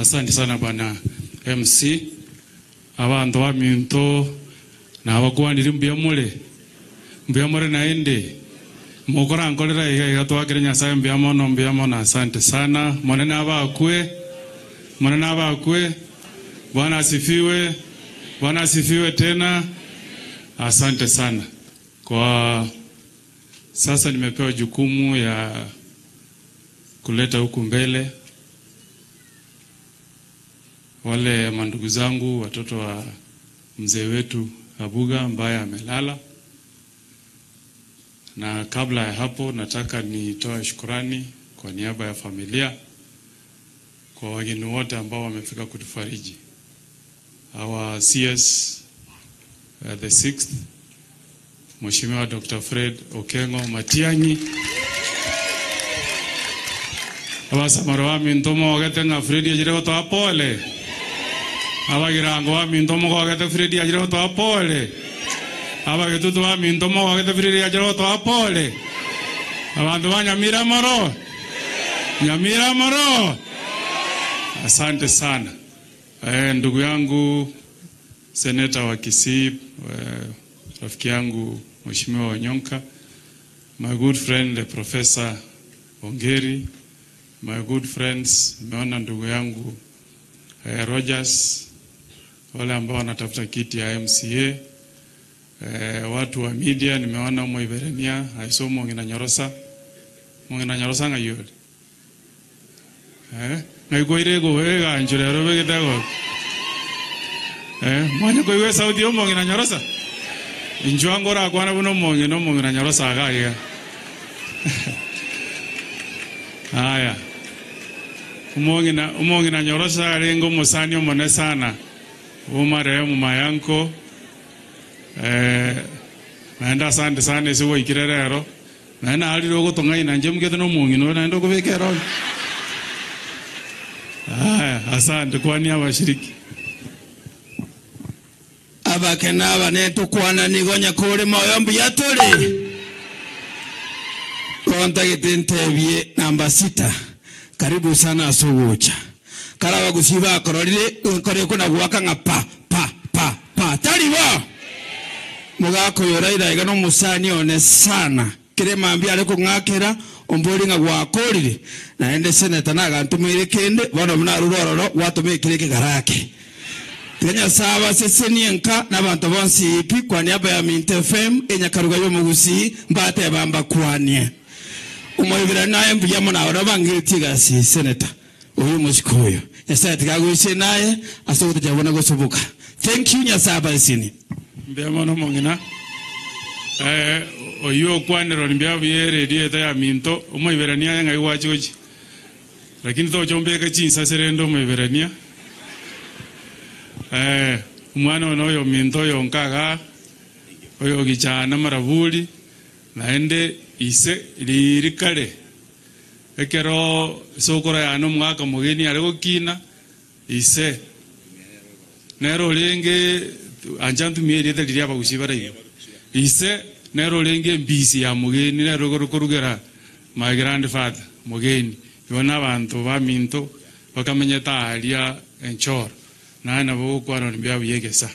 Asante sana bwana MC. Abantu wa minto na abagwanira mbiyamore naende. Mukora nkolera iga twakire Nyasaye mbiyamo asante sana. Monene abakwe. Bwana asifiwe tena. Asante sana. Kwa sasa nimepewa jukumu ya kuleta huku mbele wale mandugu zangu, watoto wa mzee wetu Abuga ambaye amelala. Na kabla ya hapo nataka nitoe shukrani kwa niaba ya familia kwa wageni wote ambao wamefika kutufariji. Our CS the 6th Mheshimiwa Dr. Fred Okengo Matiang'i. Abasamaro wa mintomo wagete nga Fred ajire to apole. Abagirango wa mintomo wagete Fred ajire to apole. Abagetutu wa mintomo wagete Fred ajire to apole. Abantu banyamira moro. Asante sana. Ndugu yangu Seneta wa Kisii, rafiki yangu Mheshimiwa Wanyonka, my good friend the Professor Ongeri, my good friends, nimeona ndugu yangu Rogers, wale ambao wanatafuta kiti ya MCA, watu wa media, nimeona Mwiberenia, aisomo Mongina Nyorosa ngayole. Ngaikoirego wega anjurero begetago. Mwanya koiwe sauti Mongina Nyorosa. Injuangora kwana buno Mongina Nyorosa agaya. Haya. Mongina Nyorosa rengo musani omone sana. Umarehemu mayanko. Naenda asante sana isiwo ikirerero. Naenda aliro gotongaina nje mgeto no Mongina naenda kubekero. Asante kwa niaba washiriki. Abakena banetu kwana nigonya kuri moyombu yaturi. Konta gitentebie namba 6. Karibu sana asubucha. Karawa gusiba akororire kore kuna gwaka nga pa. Taribo. Mugako yoraira igano musani one sana. Kire mambi ariko ngakera ombori nga gwakorire. Naende seneta nagantumire kende bano mna rurororo watumikire kigarake. Kenya saba sesenienka n'abantu bonsi ipi kwa niaba ya Mint FM enyakaruga yo mugusi mbate bamba kwanie. Umoyibira naye mbiyamo na orabangiritiga si seneta. Uyu musikoyo. Yasa tikagwishe naye asobote jabona gosobuka. Thank you nyasaba sini. Mbiyamo no Mongina. Oyo kwanero mbiyabye radio ya Minto umoyibira niye ngai wachoji. Lakini to chombeka chinsa serendo umoyibira umwana oyo Minto yonkaga oyo gichana marabuli naende ise lirikale ekero sokora yano mwaka mugeni ariko kina ise nero lenge anjantu mieri tali yaba gusibara ise nero lenge mbisi ya mugeni nero korugera my grandfather mugeni yona abantu ba Minto bakamenya talia enchor na bo kwano mbiyabiyegesa.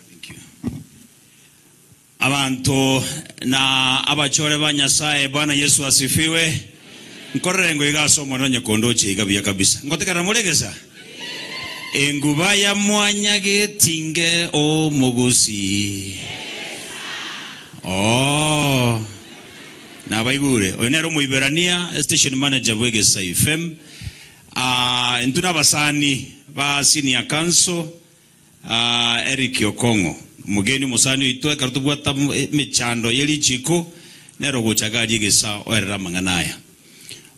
Abantu na abachore ba Nyasaye Bwana Yesu asifiwe. Nkorengo igaso mwanonye kondoche igabya kabisa. Ngotekara mulegesa. Enguba ya mwanya getinge o mugusi. Na baibure. Onero muiberania station manager bwegesa FM. Ntuna basani ba senior council Eric Okongo mugeni musani itwe karutubwata michando yeli chiko nero gochagaje gesa orera manganaya.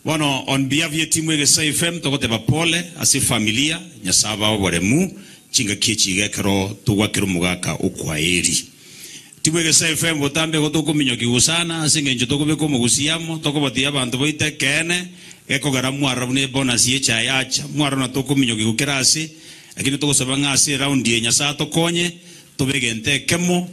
Bueno, on behalf of team Wegesa FM tokote bapole asi familia nyasaba oboremu chinga kichiga kero tugwakiro mugaka okwaeri. Team Wegesa FM botambe gotoko minyoki gusana asinge njo tokobeko mugusiamo tokobatia abantu boite kene ekogara mwarabune bonus yecha yacha mwarana toko minyoki gukerasi lakini toko sabanga asi round ye nyasa tokonye tobegente kemo